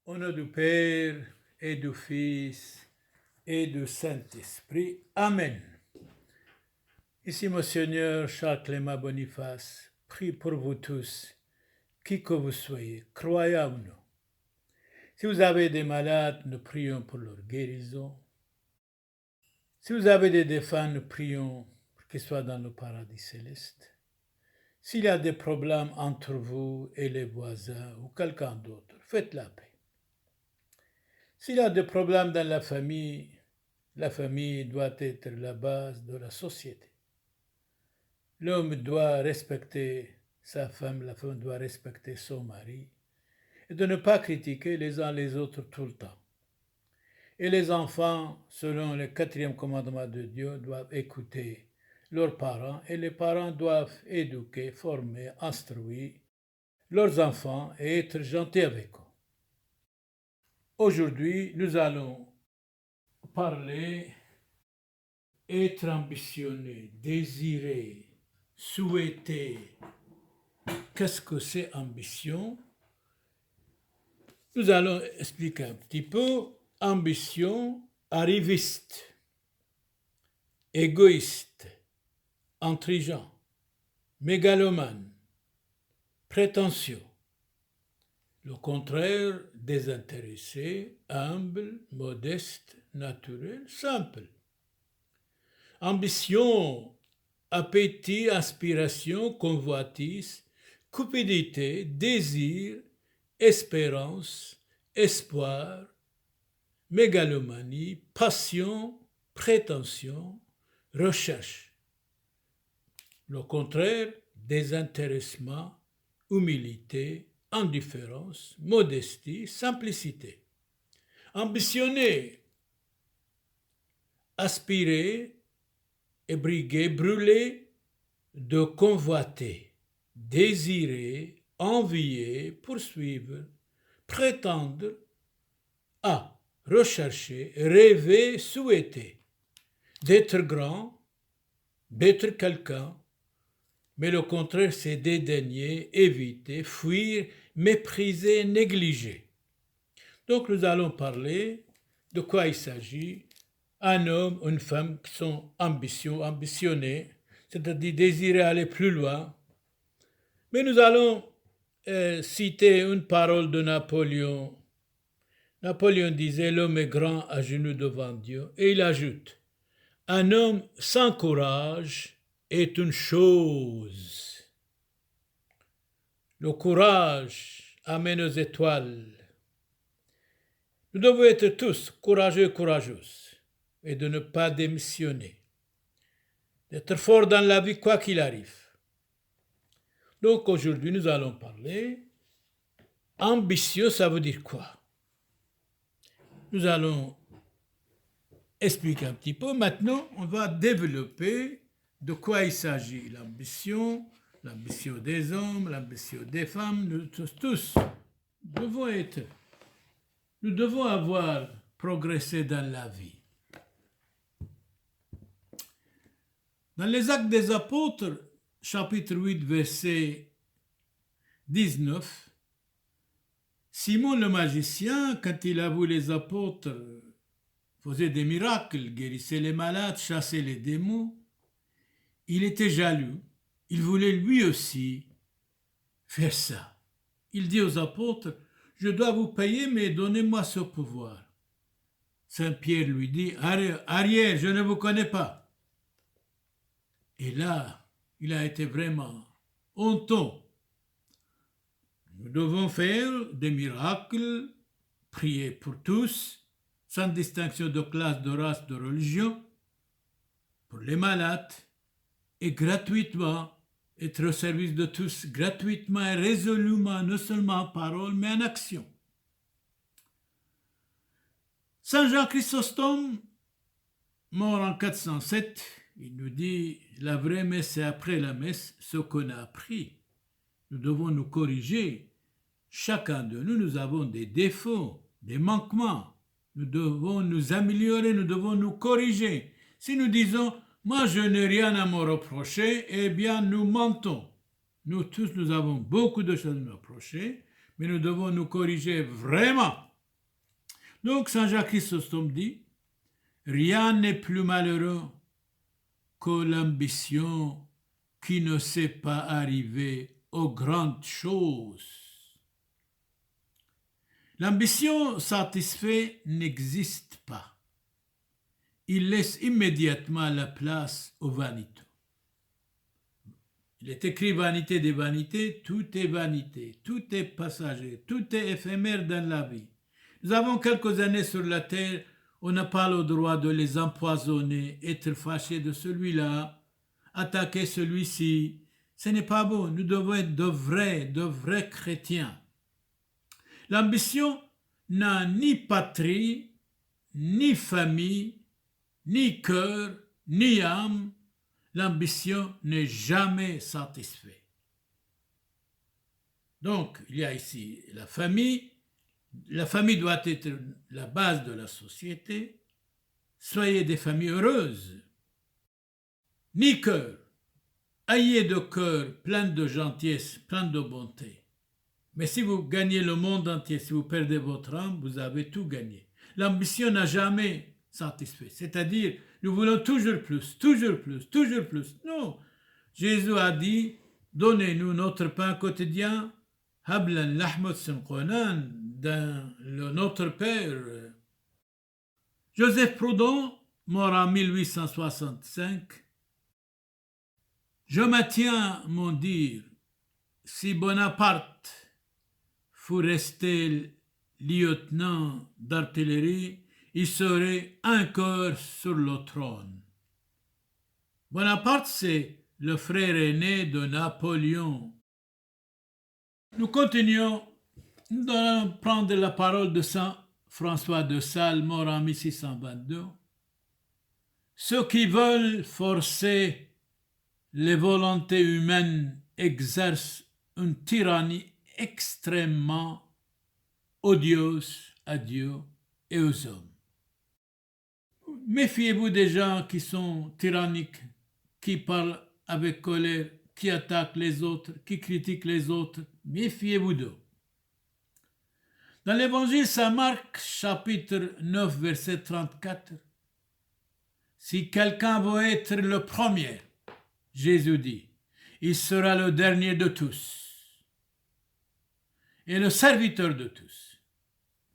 Au nom du Père et du Fils et du Saint-Esprit. Amen. Ici Monseigneur Charles Clément Boniface, prie pour vous tous, qui que vous soyez, croyez ou non. Si vous avez des malades, nous prions pour leur guérison. Si vous avez des défunts, nous prions pour qu'ils soient dans le paradis céleste. S'il y a des problèmes entre vous et les voisins ou quelqu'un d'autre, faites la paix. S'il y a des problèmes dans la famille doit être la base de la société. L'homme doit respecter sa femme, la femme doit respecter son mari, et de ne pas critiquer les uns les autres tout le temps. Et les enfants, selon le 4e commandement de Dieu, doivent écouter leurs parents, et les parents doivent éduquer, former, instruire leurs enfants et être gentils avec eux. Aujourd'hui, nous allons parler, être ambitionné, désirer, souhaiter. Qu'est-ce que c'est ambition? Nous allons expliquer un petit peu. Ambition, arriviste, égoïste, intrigant, mégalomane, prétentieux. Le contraire, désintéressé, humble, modeste, naturel, simple. Ambition, appétit, aspiration, convoitise, cupidité, désir, espérance, espoir, mégalomanie, passion, prétention, recherche. Le contraire, désintéressement, humilité, indifférence, modestie, simplicité. Ambitionner, aspirer, ébriguer, brûler, de convoiter, désirer, envier, poursuivre, prétendre, à, rechercher, rêver, souhaiter, d'être grand, d'être quelqu'un, mais le contraire, c'est dédaigner, éviter, fuir, mépriser, négliger. Donc nous allons parler de quoi il s'agit. Un homme, une femme qui sont ambitionnés, c'est-à-dire désirer aller plus loin. Mais nous allons citer une parole de Napoléon. Napoléon disait « L'homme est grand à genoux devant Dieu » et il ajoute « Un homme sans courage est une chose. » Le courage amène aux étoiles. Nous devons être tous courageux et courageuses et de ne pas démissionner, d'être fort dans la vie quoi qu'il arrive. Donc aujourd'hui nous allons parler ambitieux, ça veut dire quoi? Nous allons expliquer un petit peu. Maintenant, on va développer de quoi il s'agit. L'ambition des hommes, l'ambition des femmes, nous tous nous devons avoir progressé dans la vie. Dans les Actes des Apôtres, chapitre 8, verset 19, Simon le magicien, quand il a vu les apôtres faisait des miracles, guérissait les malades, chassait les démons, il était jaloux. Il voulait lui aussi faire ça. Il dit aux apôtres, « Je dois vous payer, mais donnez-moi ce pouvoir. » Saint Pierre lui dit, « Arrière, je ne vous connais pas. » Et là, il a été vraiment honteux. Nous devons faire des miracles, prier pour tous, sans distinction de classe, de race, de religion, pour les malades, et gratuitement, être au service de tous, gratuitement et résolument, non seulement en parole, mais en action. Saint Jean Chrysostome, mort en 407, il nous dit, la vraie messe, c'est après la messe, ce qu'on a appris. Nous devons nous corriger. Chacun de nous, nous avons des défauts, des manquements. Nous devons nous améliorer, nous devons nous corriger. Si nous disons, moi je n'ai rien à me reprocher, eh bien nous mentons. Nous tous, nous avons beaucoup de choses à nous reprocher, mais nous devons nous corriger vraiment Donc Saint Jacques Chrysostome dit, rien n'est plus malheureux que l'ambition qui ne sait pas arriver aux grandes choses. L'ambition satisfaite n'existe pas. Il laisse immédiatement la place aux vanités. Il est écrit vanité des vanités, tout est vanité, tout est passager, tout est éphémère dans la vie. Nous avons quelques années sur la terre, on n'a pas le droit de les empoisonner, être fâché de celui-là, attaquer celui-ci. Ce n'est pas bon, nous devons être de vrais chrétiens. L'ambition n'a ni patrie, ni famille, ni cœur, ni âme. L'ambition n'est jamais satisfaite. Donc, il y a ici la famille. La famille doit être la base de la société. Soyez des familles heureuses. Ni cœur. Ayez de cœur plein de gentillesse, plein de bonté. Mais si vous gagnez le monde entier, si vous perdez votre âme, vous avez tout gagné. L'ambition n'a jamais satisfait. C'est-à-dire, nous voulons toujours plus, toujours plus, toujours plus. Non. Jésus a dit, donnez-nous notre pain quotidien, hablan lahmot sunqonan, dans Notre Père. Joseph Proudhon, mort en 1865, je maintiens mon dire, si Bonaparte fût resté lieutenant d'artillerie, il serait encore sur le trône. Bonaparte, c'est le frère aîné de Napoléon. Nous continuons, nous allons prendre la parole de Saint François de Sales, mort en 1622. Ceux qui veulent forcer les volontés humaines exercent une tyrannie extrêmement odieuse à Dieu et aux hommes. Méfiez-vous des gens qui sont tyranniques, qui parlent avec colère, qui attaquent les autres, qui critiquent les autres. Méfiez-vous d'eux. Dans l'évangile Saint-Marc, chapitre 9, verset 34, si quelqu'un veut être le premier, Jésus dit, il sera le dernier de tous et le serviteur de tous.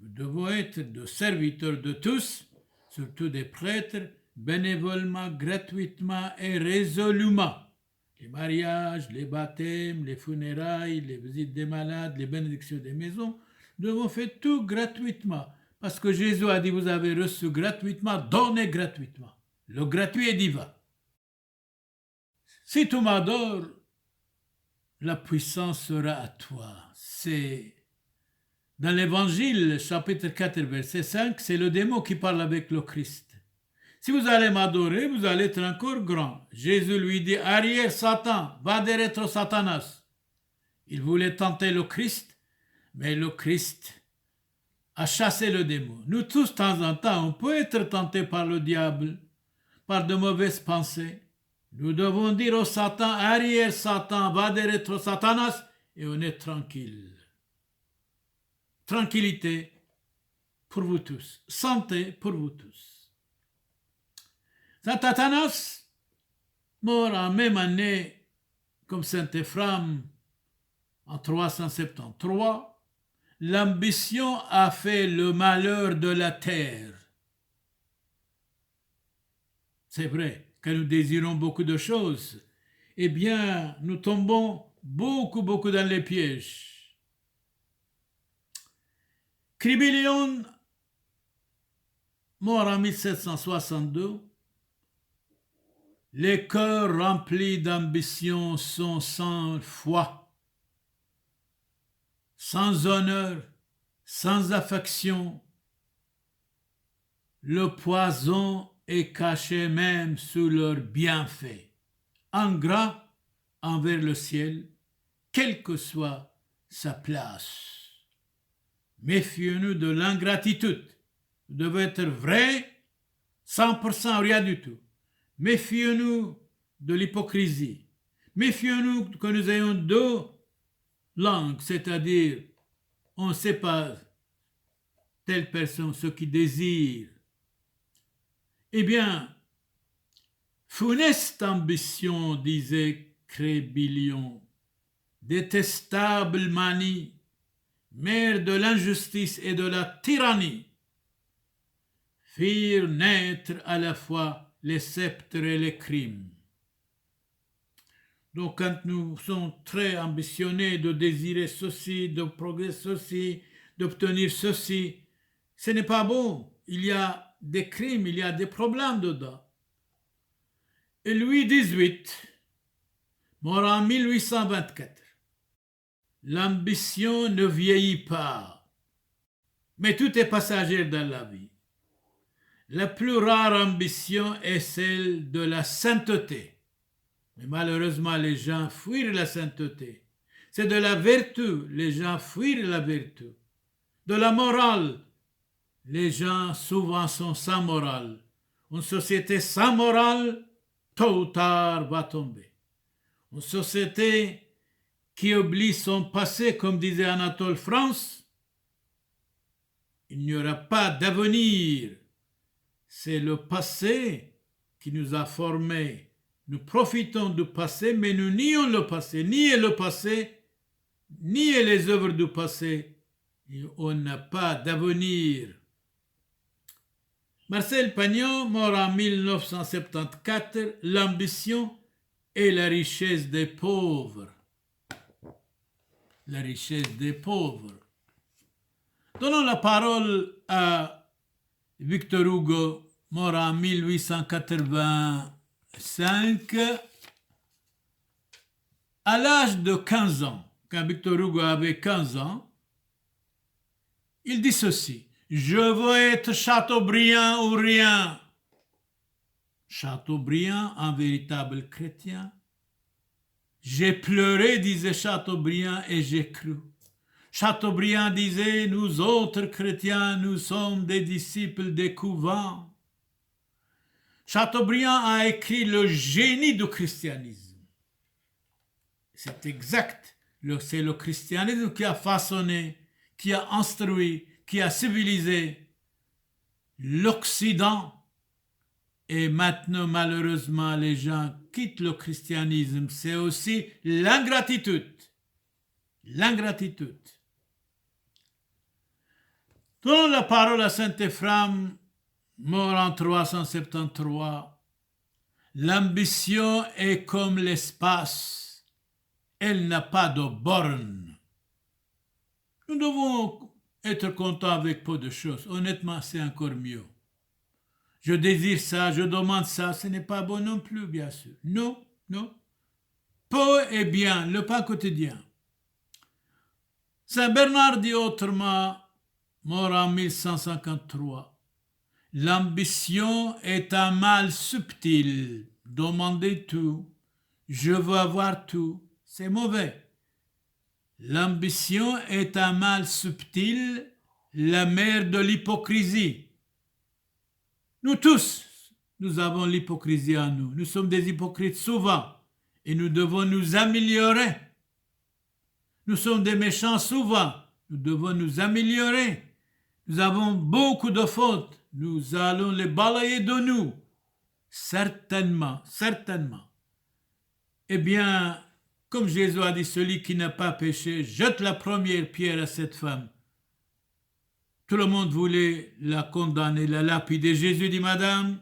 Nous devons être des serviteurs de tous, surtout des prêtres, bénévolement, gratuitement et résolument. Les mariages, les baptêmes, les funérailles, les visites des malades, les bénédictions des maisons, nous devons faire tout gratuitement. Parce que Jésus a dit, vous avez reçu gratuitement, donnez gratuitement. Le gratuit est divin. Si tu m'adores, la puissance sera à toi. C'est dans l'évangile, chapitre 4, verset 5, c'est le démon qui parle avec le Christ. Si vous allez m'adorer, vous allez être encore grand. Jésus lui dit, arrière Satan, va derrière Satanas. Il voulait tenter le Christ, mais le Christ a chassé le démon. Nous tous, de temps en temps, on peut être tentés par le diable, par de mauvaises pensées. Nous devons dire au Satan, arrière Satan, va derrière Satanas, et on est tranquille. Tranquillité pour vous tous. Santé pour vous tous. Saint Athanas, mort en même année comme Saint Éphrem en 373, l'ambition a fait le malheur de la terre. C'est vrai que nous désirons beaucoup de choses. Eh bien, nous tombons beaucoup dans les pièges. Crébillon, mort en 1762, les cœurs remplis d'ambition sont sans foi, sans honneur, sans affection. Le poison est caché même sous leurs bienfaits, ingrats envers le ciel, quelle que soit sa place. Méfions-nous de l'ingratitude. Vous devez être vrai, 100% rien du tout. Méfions-nous de l'hypocrisie. Méfions-nous que nous ayons deux langues, c'est-à-dire on ne sait pas telle personne, ceux qui désirent. Eh bien, funeste ambition, disait Crébillon, détestable manie, mère de l'injustice et de la tyrannie, firent naître à la fois les sceptres et les crimes. Donc quand nous sommes très ambitionnés de désirer ceci, de progresser ceci, d'obtenir ceci, ce n'est pas bon. Il y a des crimes, il y a des problèmes dedans. Et Louis XVIII, mort en 1824, l'ambition ne vieillit pas, mais tout est passager dans la vie. La plus rare ambition est celle de la sainteté. Mais malheureusement, les gens fuient la sainteté. C'est de la vertu, les gens fuient la vertu. De la morale, les gens souvent sont sans morale. Une société sans morale, tôt ou tard, va tomber. Une société qui oublie son passé, comme disait Anatole France, il n'y aura pas d'avenir. C'est le passé qui nous a formés. Nous profitons du passé, mais nous nions le passé. Nier le passé, nier les œuvres du passé, on n'a pas d'avenir. Marcel Pagnol, mort en 1974, l'ambition et la richesse des pauvres. La richesse des pauvres. Donnons la parole à Victor Hugo, mort en 1885. À l'âge de 15 ans, quand Victor Hugo avait 15 ans, il dit ceci: je veux être Chateaubriand ou rien. Chateaubriand, un véritable chrétien. J'ai pleuré, disait Chateaubriand, et j'ai cru. Chateaubriand disait, nous autres chrétiens, nous sommes des disciples des couvents. Chateaubriand a écrit le génie du christianisme. C'est exact. C'est le christianisme qui a façonné, qui a instruit, qui a civilisé l'Occident. Et maintenant, malheureusement, les gens quittent le christianisme. C'est aussi l'ingratitude. L'ingratitude. Donnons la parole à Saint Éphrem, mort en 373. L'ambition est comme l'espace. Elle n'a pas de borne. Nous devons être contents avec peu de choses. Honnêtement, c'est encore mieux. Je désire ça, je demande ça, ce n'est pas bon non plus, bien sûr. Non, non. Peu est bien, le pain quotidien. Saint Bernard dit autrement, mort en 1153. L'ambition est un mal subtil. Demander tout. Je veux avoir tout. C'est mauvais. L'ambition est un mal subtil, la mère de l'hypocrisie. Nous tous, nous avons l'hypocrisie en nous. Nous sommes des hypocrites souvent et nous devons nous améliorer. Nous sommes des méchants souvent. Nous devons nous améliorer. Nous avons beaucoup de fautes. Nous allons les balayer de nous. Certainement, certainement. Eh bien, comme Jésus a dit, celui qui n'a pas péché, jette la première pierre à cette femme. Tout le monde voulait la condamner, la lapider. Jésus dit, madame,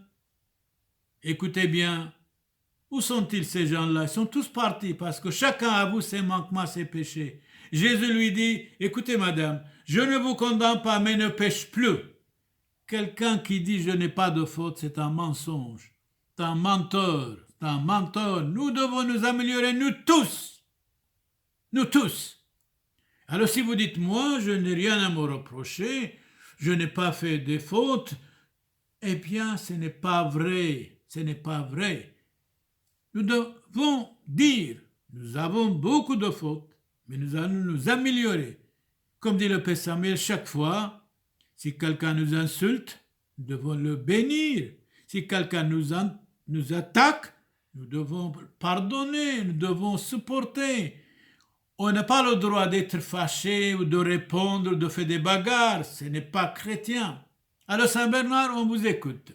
écoutez bien, où sont-ils ces gens-là? Ils sont tous partis parce que chacun avoue ses manquements, ses péchés. Jésus lui dit, écoutez madame, je ne vous condamne pas, mais ne pêche plus. Quelqu'un qui dit je n'ai pas de faute, c'est un mensonge, c'est un menteur, c'est un menteur. Nous devons nous améliorer, nous tous. Nous tous. Alors si vous dites, moi, je n'ai rien à me reprocher, je n'ai pas fait de fautes, eh bien, ce n'est pas vrai, ce n'est pas vrai. Nous devons dire, nous avons beaucoup de fautes, mais nous allons nous améliorer. Comme dit le Père Samuel, chaque fois, si quelqu'un nous insulte, nous devons le bénir. Si quelqu'un nous attaque, nous devons pardonner, nous devons supporter. On n'a pas le droit d'être fâché ou de répondre, de faire des bagarres. Ce n'est pas chrétien. Alors Saint Bernard, on vous écoute.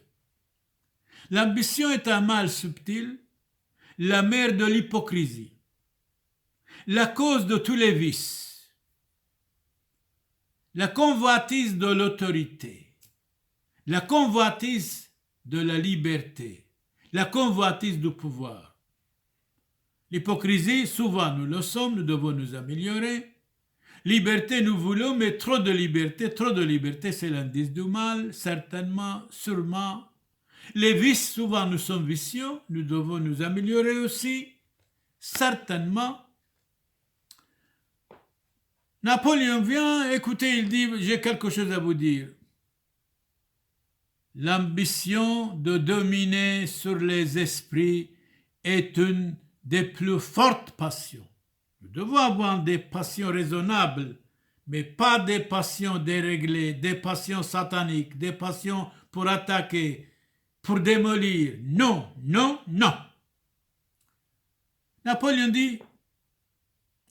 L'ambition est un mal subtil, la mère de l'hypocrisie, la cause de tous les vices, la convoitise de l'autorité, la convoitise de la liberté, la convoitise du pouvoir. L'hypocrisie, souvent nous le sommes, nous devons nous améliorer. Liberté, nous voulons, mais trop de liberté, c'est l'indice du mal, certainement, sûrement. Les vices, souvent nous sommes vicieux, nous devons nous améliorer aussi, certainement. Napoléon vient, écoutez, il dit, j'ai quelque chose à vous dire. L'ambition de dominer sur les esprits est une des plus fortes passions. Nous devons avoir des passions raisonnables, mais pas des passions déréglées, des passions sataniques, des passions pour attaquer, pour démolir. Non, non, non. Napoléon dit,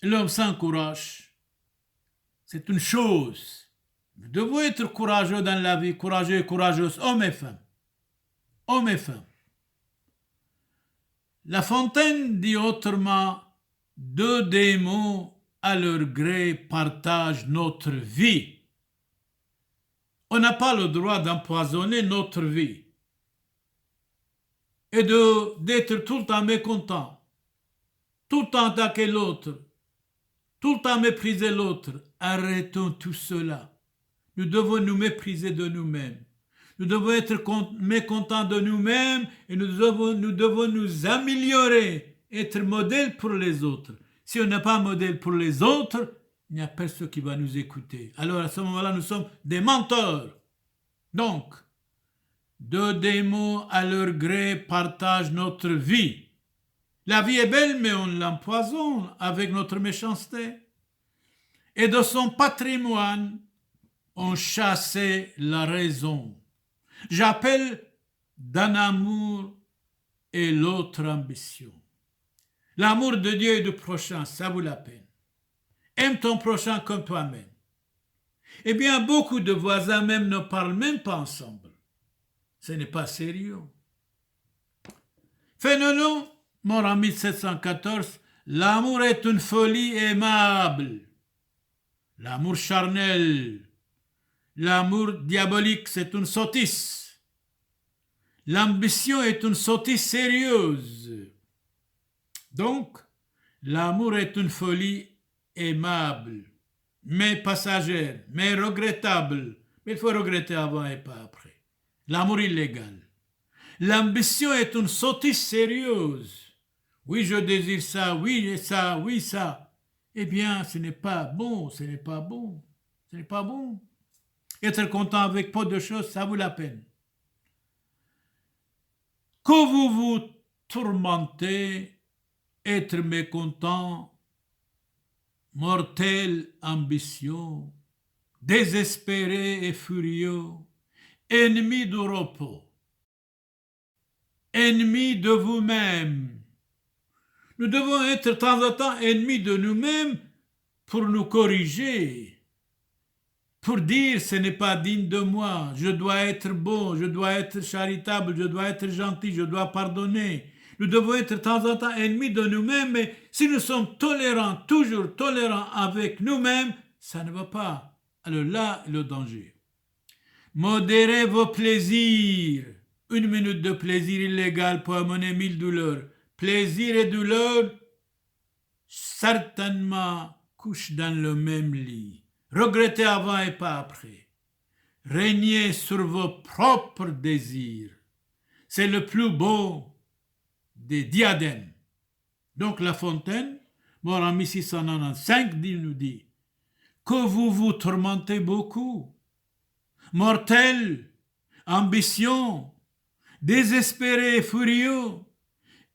l'homme sans courage, c'est une chose. Nous devons être courageux dans la vie, courageux et courageuses, hommes et femmes. Hommes et femmes. La Fontaine dit autrement, deux démons à leur gré partagent notre vie. On n'a pas le droit d'empoisonner notre vie et d'être tout le temps mécontent, tout le temps attaquer l'autre, tout le temps mépriser l'autre. Arrêtons tout cela. Nous devons nous mépriser de nous-mêmes. Nous devons être mécontents de nous-mêmes et nous devons nous améliorer, être modèle pour les autres. Si on n'a pas modèle pour les autres, il n'y a personne qui va nous écouter. Alors à ce moment-là, nous sommes des menteurs. Donc, deux démons à leur gré partagent notre vie. La vie est belle, mais on l'empoisonne avec notre méchanceté. Et de son patrimoine, on chassait la raison. J'appelle d'un amour et l'autre ambition. L'amour de Dieu et du prochain, ça vaut la peine. Aime ton prochain comme toi-même. Eh bien, beaucoup de voisins même ne parlent même pas ensemble. Ce n'est pas sérieux. Fénelon, mort en 1714, l'amour est une folie aimable. L'amour charnel, l'amour diabolique, c'est une sottise. L'ambition est une sottise sérieuse. Donc, l'amour est une folie aimable, mais passagère, mais regrettable. Mais il faut regretter avant et pas après. L'amour illégal. L'ambition est une sottise sérieuse. Oui, je désire ça, oui, ça, oui, ça. Eh bien, ce n'est pas bon, ce n'est pas bon, ce n'est pas bon. Être content avec peu de choses, ça vaut la peine. Que vous vous tourmentez, être mécontent, mortelle ambition, désespéré et furieux, ennemi du repos, ennemi de vous-même. Nous devons être de temps en temps ennemis de nous-mêmes pour nous corriger, pour dire ce n'est pas digne de moi, je dois être bon, je dois être charitable, je dois être gentil, je dois pardonner. Nous devons être de temps en temps ennemis de nous-mêmes, mais si nous sommes tolérants, toujours tolérants avec nous-mêmes, ça ne va pas. Alors là, le danger. Modérez vos plaisirs. 1 minute de plaisir illégal peut amener 1000 douleurs. Plaisir et douleur, certainement, couchent dans le même lit. Regrettez avant et pas après. Régnez sur vos propres désirs. C'est le plus beau des diadèmes. Donc La Fontaine, mort en 1695, nous dit que vous vous tourmentez beaucoup. Mortel, ambition, désespéré et furieux,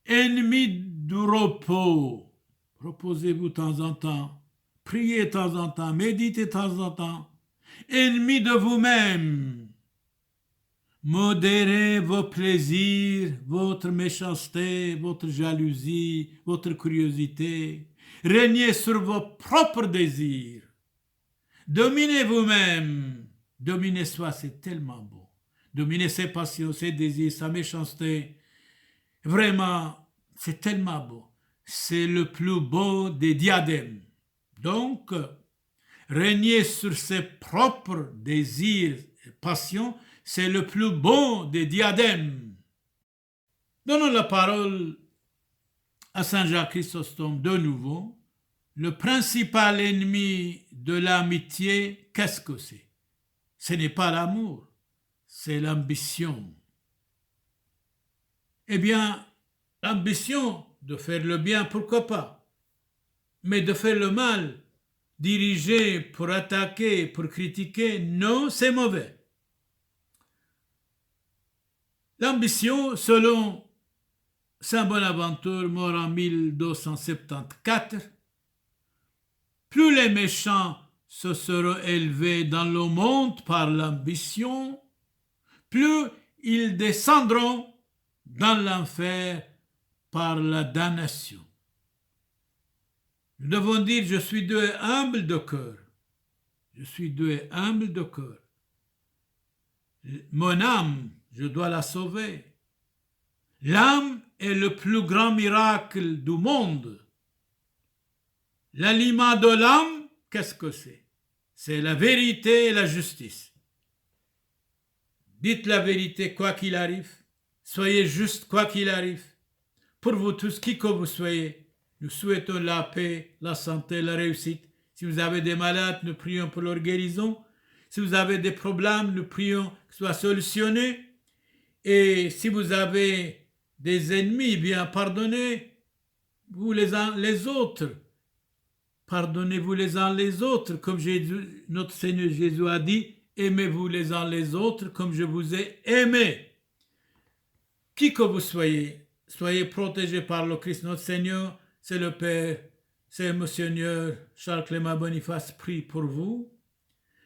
ennemi du repos. Reposez-vous de temps en temps, priez de temps en temps, méditez de temps en temps. Ennemi de vous-même. Modérez vos plaisirs, votre méchanceté, votre jalousie, votre curiosité. régnez sur vos propres désirs. Dominez vous-même. Dominez soi, c'est tellement beau. Dominez ses passions, ses désirs, sa méchanceté. Vraiment, c'est tellement beau. C'est le plus beau des diadèmes. Donc, régner sur ses propres désirs et passions, c'est le plus beau des diadèmes. Donnons la parole à Saint Jacques Chrysostome de nouveau. Le principal ennemi de l'amitié, qu'est-ce que c'est? Ce n'est pas l'amour, c'est l'ambition. Eh bien, l'ambition de faire le bien, pourquoi pas? Mais de faire le mal, diriger pour attaquer, pour critiquer, non, c'est mauvais. L'ambition, selon Saint Bonaventure, mort en 1274, plus les méchants se seront élevés dans le monde par l'ambition, plus ils descendront dans l'enfer par la damnation. Nous devons dire, je suis doux et humble de cœur. Je suis doux et humble de cœur. Mon âme, je dois la sauver. L'âme est le plus grand miracle du monde. L'aliment de l'âme, qu'est-ce que c'est? C'est la vérité et la justice. Dites la vérité quoi qu'il arrive. Soyez juste quoi qu'il arrive. Pour vous tous, qui que vous soyez, nous souhaitons la paix, la santé, la réussite. Si vous avez des malades, nous prions pour leur guérison. Si vous avez des problèmes, nous prions qu'ils soient solutionnés. Et si vous avez des ennemis, bien pardonnez vous les uns les autres. Pardonnez-vous les uns les autres, comme Jésus, notre Seigneur Jésus a dit, aimez-vous les uns les autres comme je vous ai aimé. Qui que vous soyez, soyez protégés par le Christ notre Seigneur, c'est le Père, c'est Monseigneur Charles Clément Boniface, prie pour vous.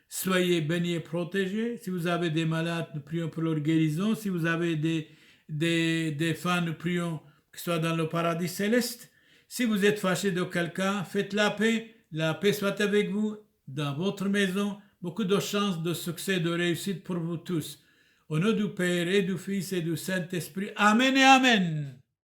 Soyez bénis et protégés. Si vous avez des malades, nous prions pour leur guérison. Si vous avez des fans, nous prions qu'ils soient dans le paradis céleste. Si vous êtes fâché de quelqu'un, faites la paix soit avec vous, dans votre maison. Beaucoup de chances de succès, de réussite pour vous tous. Au nom du Père et du Fils et du Saint-Esprit. Amen et Amen.